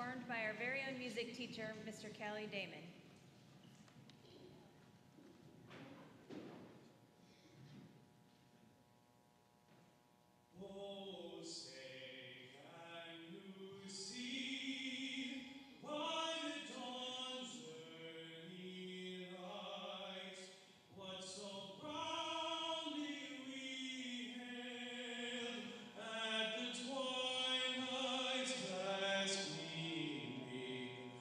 performed by our very own music teacher, Mr. Callie Damon. Oh, say, can you see by the dawn's early light what so proudly we hailed at the twilight's last gleaming,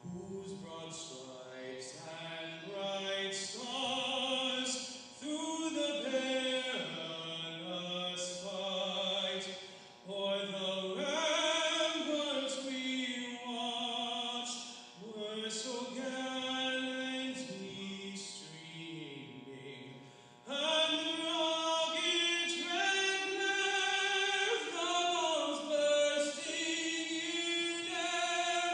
whose broad stripes and bright stars through the perilous fight o'er the ramparts we watched were so gallantly streaming, and the rocket's red glare, the bombs bursting in air,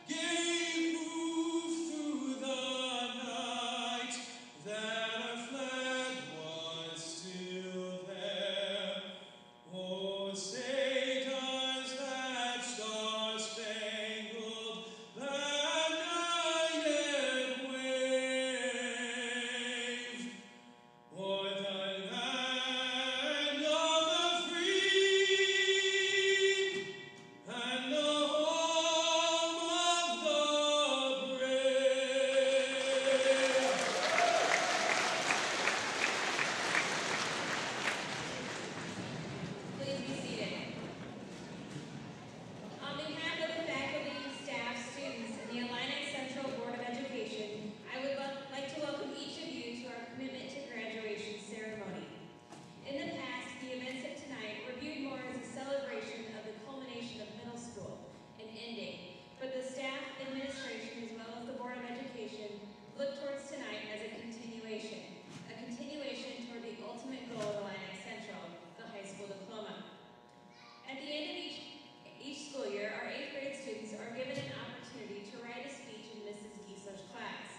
gave proof through the night that our flag was still there. Oh, say does that star-spangled banner yet wave o'er the land of the free and the home of the brave? Please be seated. On behalf of the faculty, staff, students, and the Illini Central Board of Education, I would like to welcome each of you to our commitment to graduation ceremony. In the past, the events of tonight were viewed more as a celebration of the culmination of middle school and ending, but the staff, administration, as well as the Board of Education look towards tonight as a continuation toward the ultimate goal of Illini Central, the high school diploma. At the end of each school year, our 8th grade students are given an opportunity to write a speech in Mrs. Giesler's class.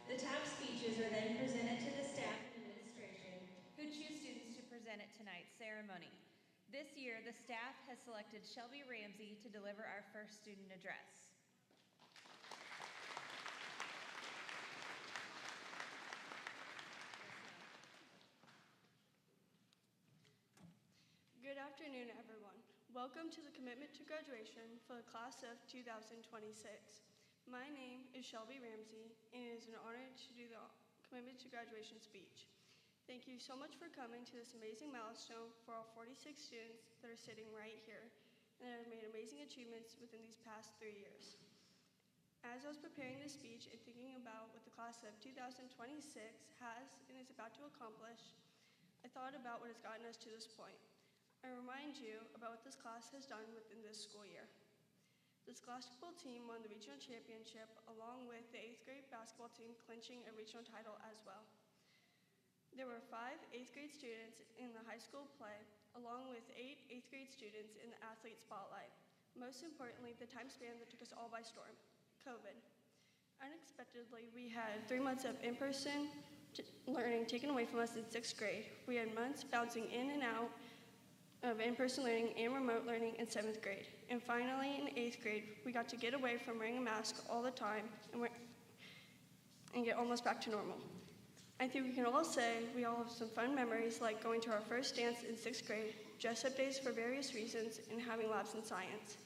The top speeches are then presented to the staff and administration, Who choose students to present at tonight's ceremony. This year, the staff has selected Shelby Ramsey to deliver our first student address. Good afternoon, everyone. Welcome to the Commitment to Graduation for the class of 2026. My name is Shelby Ramsey, and it is an honor to do the Commitment to Graduation speech. Thank you so much for coming to this amazing milestone for all 46 students that are sitting right here and that have made amazing achievements within these past 3 years. As I was preparing this speech and thinking about what the class of 2026 has and is about to accomplish, I thought about what has gotten us to this point. I remind you about what this class has done within this school year. This basketball team won the regional championship along with the 8th grade basketball team clinching a regional title as well. There were 5 8th grade students in the high school play along with 8 8th grade students in the athlete spotlight. Most importantly, the time span that took us all by storm, COVID. Unexpectedly, we had 3 months of in-person learning taken away from us in 6th grade. We had months bouncing in and out of in-person learning and remote learning in 7th grade. And finally, in 8th grade, we got to get away from wearing a mask all the time and get almost back to normal. I think we can all say we all have some fun memories like going to our first dance in 6th grade, dress-up days for various reasons, and having labs in science.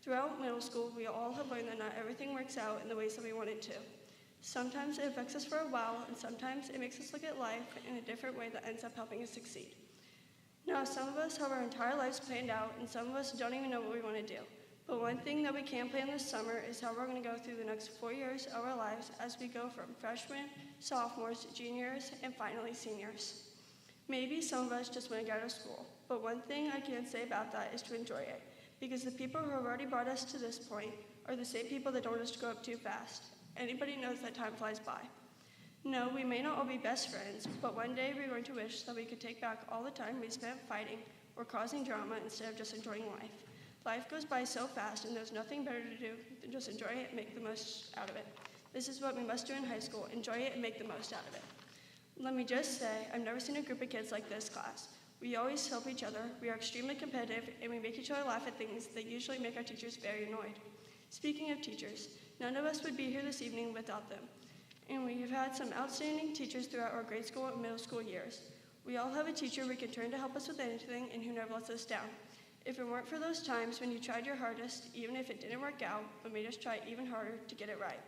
Throughout middle school, we all have learned that not everything works out in the ways that we want it to. Sometimes it affects us for a while, and sometimes it makes us look at life in a different way that ends up helping us succeed. Now, some of us have our entire lives planned out, and some of us don't even know what we want to do. But one thing that we can plan this summer is how we're going to go through the next 4 years of our lives as we go from freshmen, sophomores, juniors, and finally seniors. Maybe some of us just want to get out of school, but one thing I can say about that is to enjoy it, because the people who have already brought us to this point are the same people that don't want us to grow up too fast. Anybody knows that time flies by. No, we may not all be best friends, but one day we're going to wish that we could take back all the time we spent fighting or causing drama instead of just enjoying life. Life goes by so fast, and there's nothing better to do than just enjoy it and make the most out of it. This is what we must do in high school, enjoy it and make the most out of it. Let me just say, I've never seen a group of kids like this class. We always help each other, we are extremely competitive, and we make each other laugh at things that usually make our teachers very annoyed. Speaking of teachers, none of us would be here this evening without them. And we have had some outstanding teachers throughout our grade school and middle school years. We all have a teacher we can turn to help us with anything and who never lets us down. If it weren't for those times when you tried your hardest, even if it didn't work out, but made us try even harder to get it right.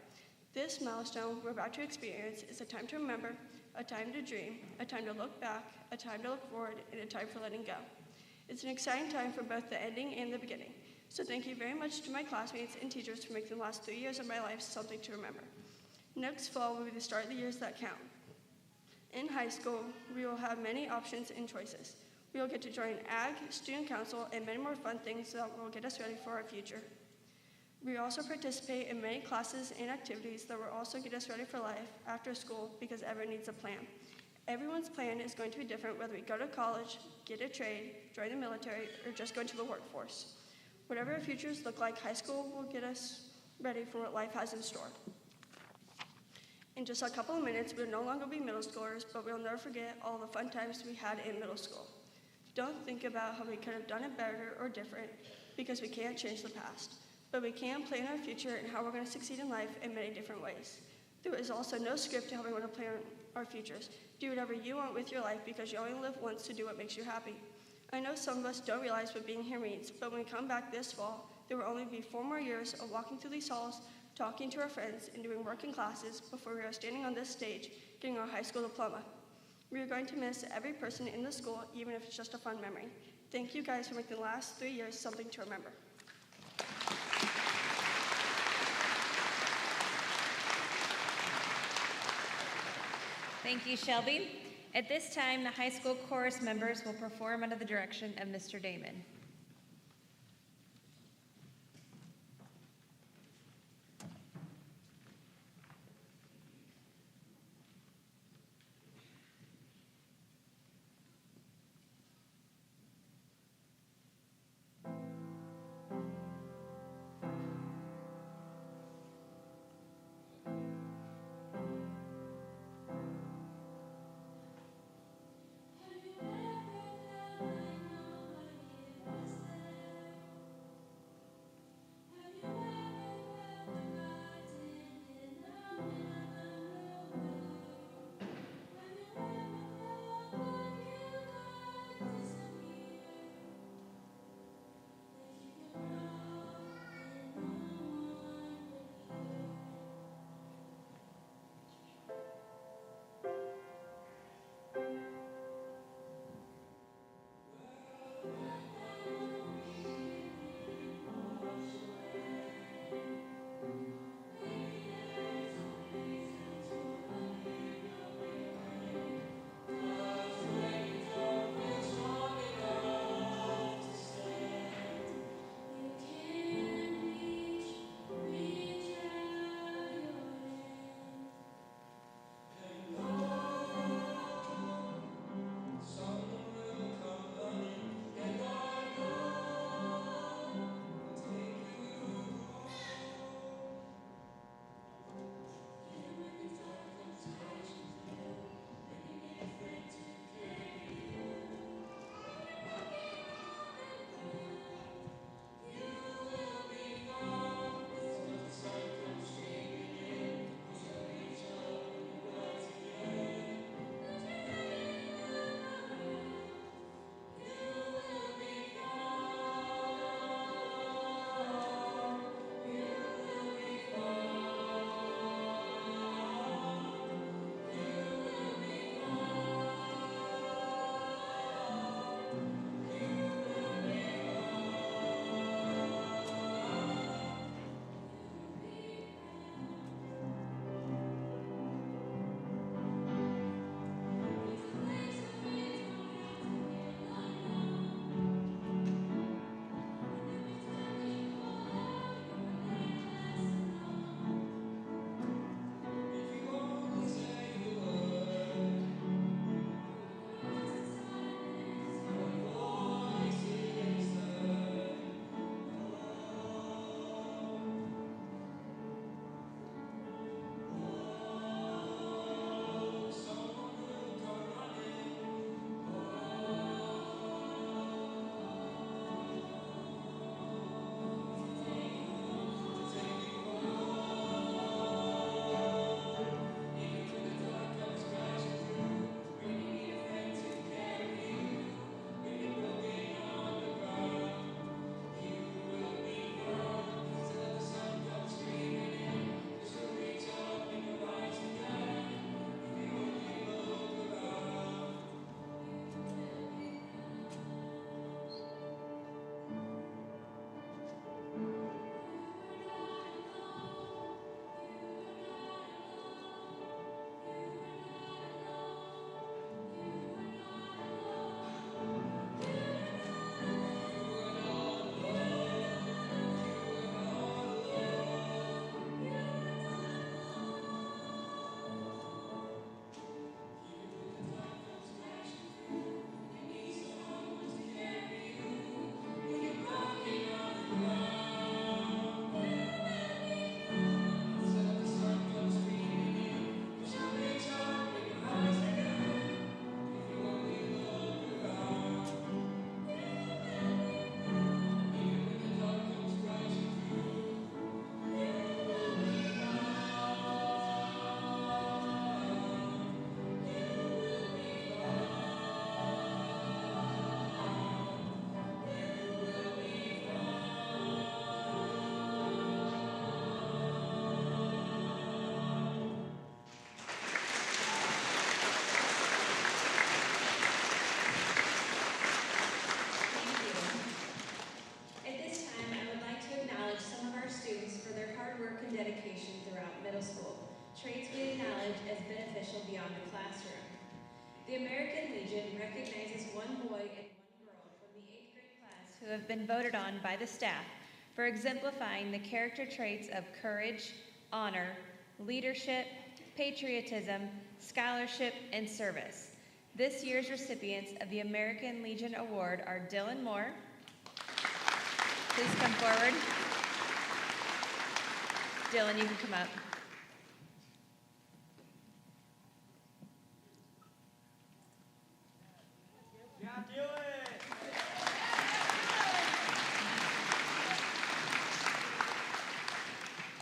This milestone we're about to experience is a time to remember, a time to dream, a time to look back, a time to look forward, and a time for letting go. It's an exciting time for both the ending and the beginning. So thank you very much to my classmates and teachers for making the last 3 years of my life something to remember. Next fall will be the start of the years that count. In high school, we will have many options and choices. We will get to join AG, student council, and many more fun things that will get us ready for our future. We also participate in many classes and activities that will also get us ready for life after school because everyone needs a plan. Everyone's plan is going to be different whether we go to college, get a trade, join the military, or just go into the workforce. Whatever our futures look like, high school will get us ready for what life has in store. In just a couple of minutes, we'll no longer be middle schoolers, but we'll never forget all the fun times we had in middle school. Don't think about how we could have done it better or different because we can't change the past. But we can plan our future and how we're going to succeed in life in many different ways. There is also no script to how we want to plan our futures. Do whatever you want with your life because you only live once to do what makes you happy. I know some of us don't realize what being here means, but when we come back this fall, there will only be 4 more years of walking through these halls, talking to our friends, and doing work in classes before we are standing on this stage getting our high school diploma. We are going to miss every person in the school, even if it's just a fun memory. Thank you guys for making the last 3 years something to remember. Thank you, Shelby. At this time, the high school chorus members will perform under the direction of Mr. Damon. Have you ever felt like nobody innovation throughout middle school, traits we acknowledge as beneficial beyond the classroom. The American Legion recognizes one boy and one girl from the 8th grade class who have been voted on by the staff for exemplifying the character traits of courage, honor, leadership, patriotism, scholarship, and service. This year's recipients of the American Legion Award are Dylan Moore. Please come forward. Dylan, you can come up.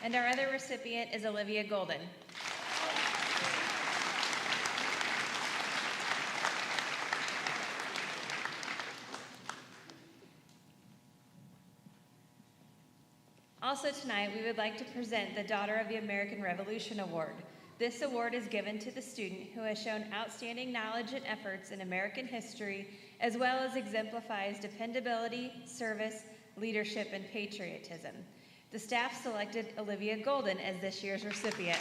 And our other recipient is Olivia Golden. Also tonight, we would like to present the Daughter of the American Revolution Award. This award is given to the student who has shown outstanding knowledge and efforts in American history, as well as exemplifies dependability, service, leadership, and patriotism. The staff selected Olivia Golden as this year's recipient.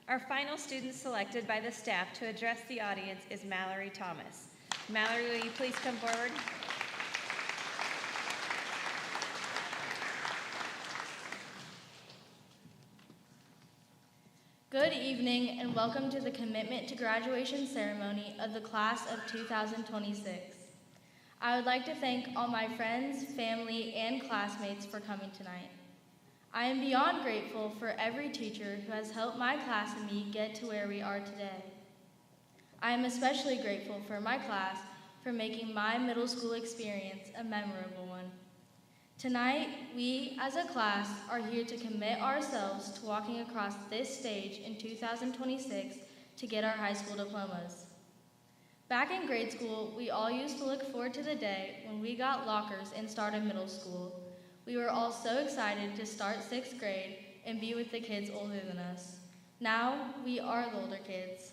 Our final student selected by the staff to address the audience is Mallory Thomas. Mallory, will you please come forward? Good evening and welcome to the commitment to graduation ceremony of the class of 2026. I would like to thank all my friends, family, and classmates for coming tonight. I am beyond grateful for every teacher who has helped my class and me get to where we are today. I am especially grateful for my class for making my middle school experience a memorable one. Tonight, we as a class are here to commit ourselves to walking across this stage in 2026 to get our high school diplomas. Back in grade school, we all used to look forward to the day when we got lockers and started middle school. We were all so excited to start 6th grade and be with the kids older than us. Now, we are the older kids.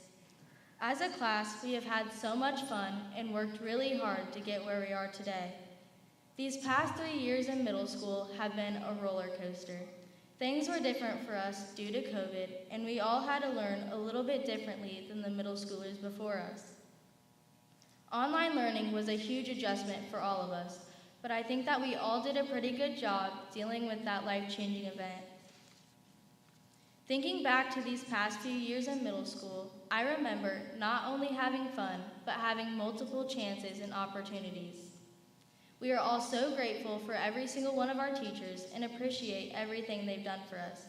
As a class, we have had so much fun and worked really hard to get where we are today. These past 3 years in middle school have been a roller coaster. Things were different for us due to COVID, and we all had to learn a little bit differently than the middle schoolers before us. Online learning was a huge adjustment for all of us, but I think that we all did a pretty good job dealing with that life-changing event. Thinking back to these past few years in middle school, I remember not only having fun, but having multiple chances and opportunities. We are all so grateful for every single one of our teachers and appreciate everything they've done for us.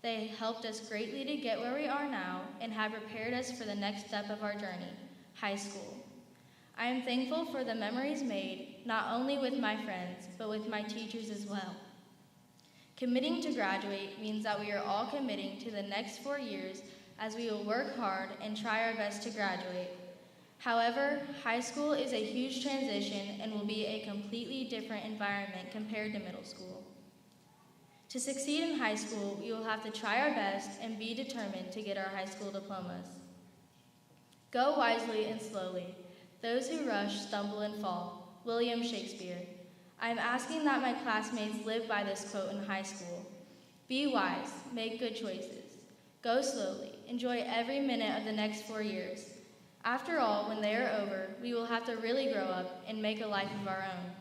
They helped us greatly to get where we are now and have prepared us for the next step of our journey, high school. I am thankful for the memories made, not only with my friends, but with my teachers as well. Committing to graduate means that we are all committing to the next 4 years as we will work hard and try our best to graduate. However, high school is a huge transition and will be a completely different environment compared to middle school. To succeed in high school, we will have to try our best and be determined to get our high school diplomas. Go wisely and slowly. Those who rush stumble and fall. William Shakespeare. I am asking that my classmates live by this quote in high school. Be wise, make good choices. Go slowly, enjoy every minute of the next 4 years. After all, when they are over, we will have to really grow up and make a life of our own.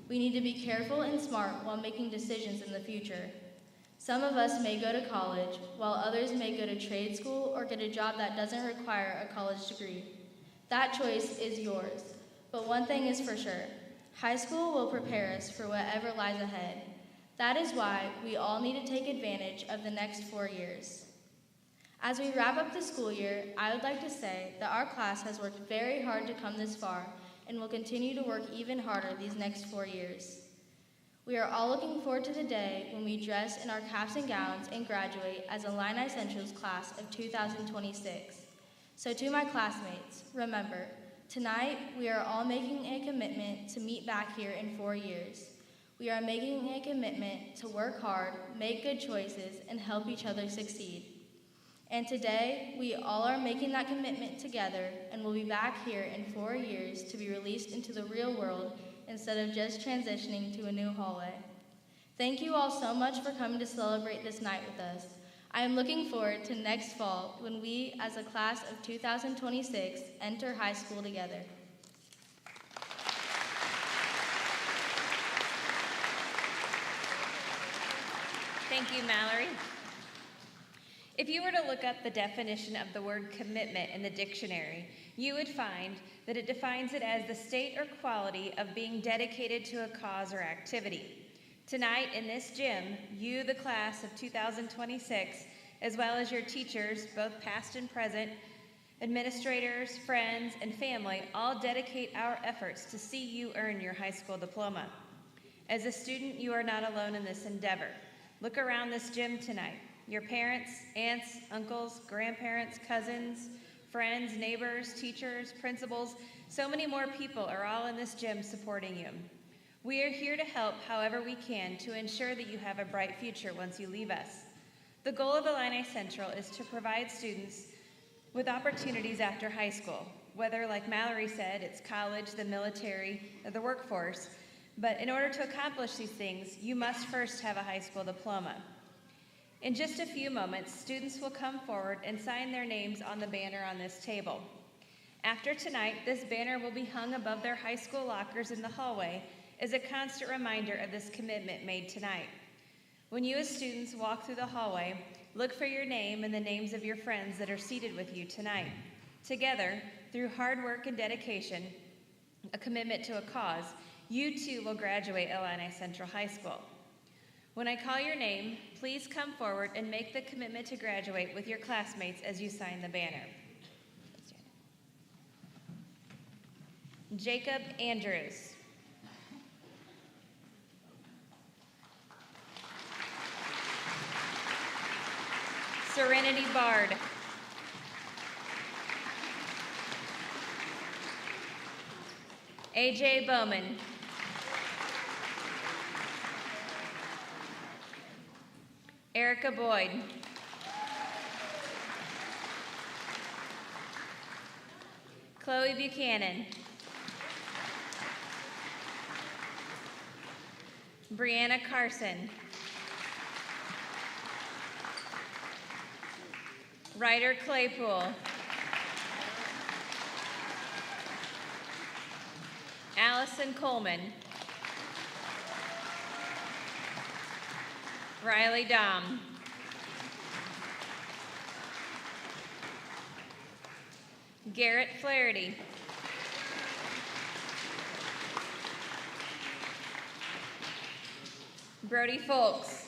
We need to be careful and smart while making decisions in the future. Some of us may go to college, while others may go to trade school or get a job that doesn't require a college degree. That choice is yours, but one thing is for sure. High school will prepare us for whatever lies ahead. That is why we all need to take advantage of the next 4 years. As we wrap up the school year, I would like to say that our class has worked very hard to come this far and will continue to work even harder these next 4 years. We are all looking forward to the day when we dress in our caps and gowns and graduate as Illini Central's class of 2026. So to my classmates, remember, tonight we are all making a commitment to meet back here in 4 years. We are making a commitment to work hard, make good choices, and help each other succeed. And today, we all are making that commitment together and will be back here in 4 years to be released into the real world instead of just transitioning to a new hallway. Thank you all so much for coming to celebrate this night with us. I am looking forward to next fall when we, as a class of 2026, enter high school together. Thank you, Mallory. If you were to look up the definition of the word commitment in the dictionary, you would find that it defines it as the state or quality of being dedicated to a cause or activity. Tonight in this gym, you, the class of 2026, as well as your teachers, both past and present, administrators, friends, and family, all dedicate our efforts to see you earn your high school diploma. As a student, you are not alone in this endeavor. Look around this gym tonight. Your parents, aunts, uncles, grandparents, cousins, friends, neighbors, teachers, principals, so many more people are all in this gym supporting you. We are here to help however we can to ensure that you have a bright future once you leave us. The goal of Illini Central is to provide students with opportunities after high school, whether, like Mallory said, it's college, the military, or the workforce. But in order to accomplish these things, you must first have a high school diploma. In just a few moments, students will come forward and sign their names on the banner on this table. After tonight, this banner will be hung above their high school lockers in the hallway as a constant reminder of this commitment made tonight. When you as students walk through the hallway, look for your name and the names of your friends that are seated with you tonight. Together, through hard work and dedication, a commitment to a cause, you too will graduate Illini Central High School. When I call your name, please come forward and make the commitment to graduate with your classmates as you sign the banner. Jacob Andrews. Serenity Bard. AJ Bowman. Erica Boyd. Chloe Buchanan. Brianna Carson. Ryder Claypool. Allison Coleman. Riley Dom. Garrett Flaherty. Brody Folks.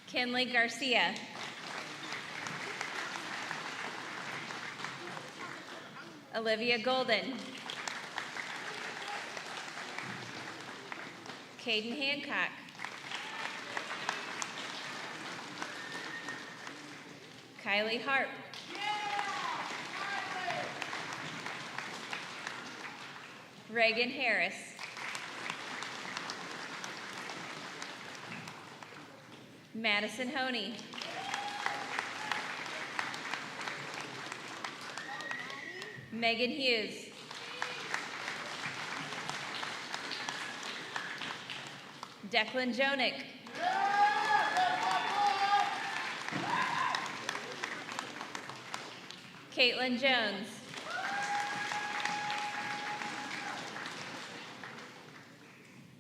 Kinley Garcia. Olivia Golden. Caden Hancock. Kylie Harp. Reagan Harris. Madison Honey. Megan Hughes. Declan Jonick. Caitlin Jones.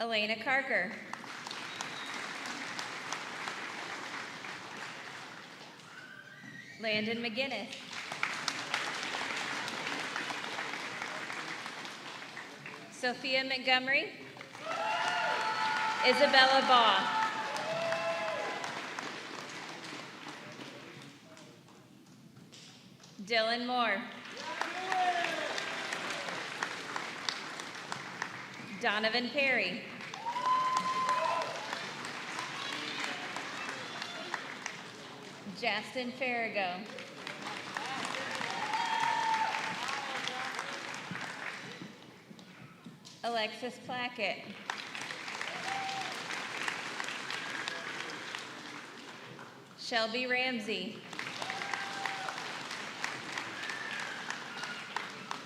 Elena Carker. Landon McGinnis. Sophia Montgomery. Isabella Baugh. Dylan Moore. Donovan Perry. Justin Farrago. Alexis Plackett. Shelby Ramsey.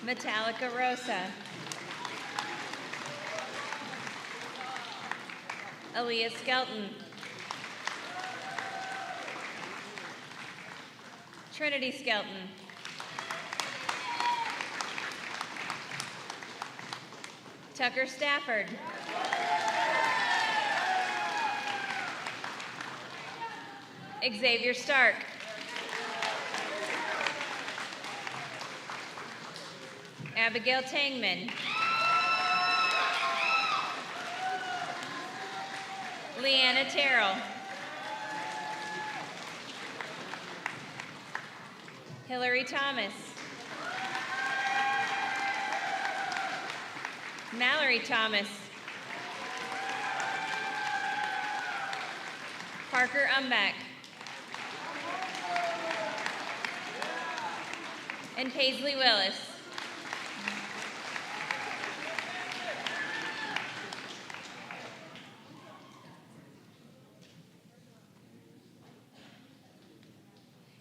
Metallica Rosa. Aaliyah Skelton. Trinity Skelton. Tucker Stafford. Xavier Stark. Abigail Tangman. Leanna Terrell. Hillary Thomas. Mallory Thomas. Parker Umbach. And Paisley Willis.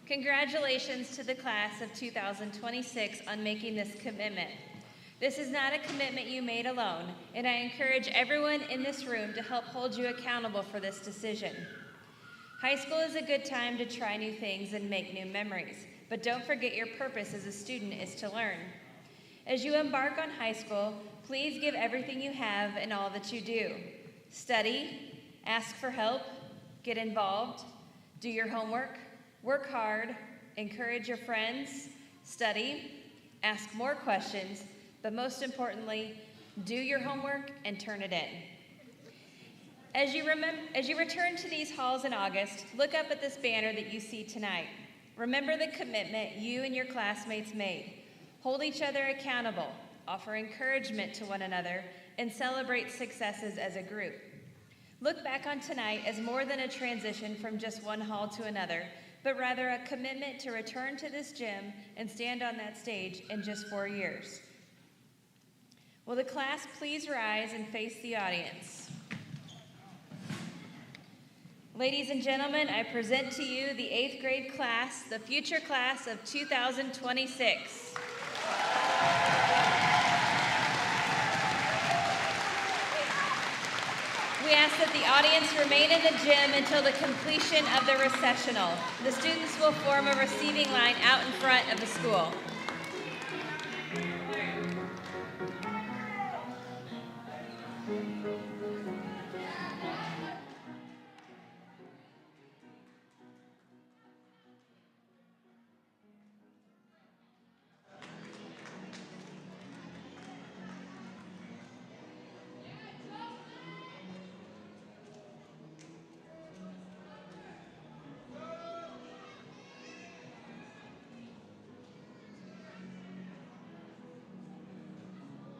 Congratulations to the class of 2026 on making this commitment. This is not a commitment you made alone, and I encourage everyone in this room to help hold you accountable for this decision. High school is a good time to try new things and make new memories, but don't forget your purpose as a student is to learn. As you embark on high school, please give everything you have in all that you do. Study, ask for help, get involved, do your homework, work hard, encourage your friends, study, ask more questions, but most importantly, do your homework and turn it in. As you return to these halls in August, look up at this banner that you see tonight. Remember the commitment you and your classmates made. Hold each other accountable, offer encouragement to one another, and celebrate successes as a group. Look back on tonight as more than a transition from just one hall to another, but rather a commitment to return to this gym and stand on that stage in just 4 years. Will the class please rise and face the audience? Ladies and gentlemen, I present to you the 8th grade class, the future class of 2026. We ask that the audience remain in the gym until the completion of the recessional. The students will form a receiving line out in front of the school.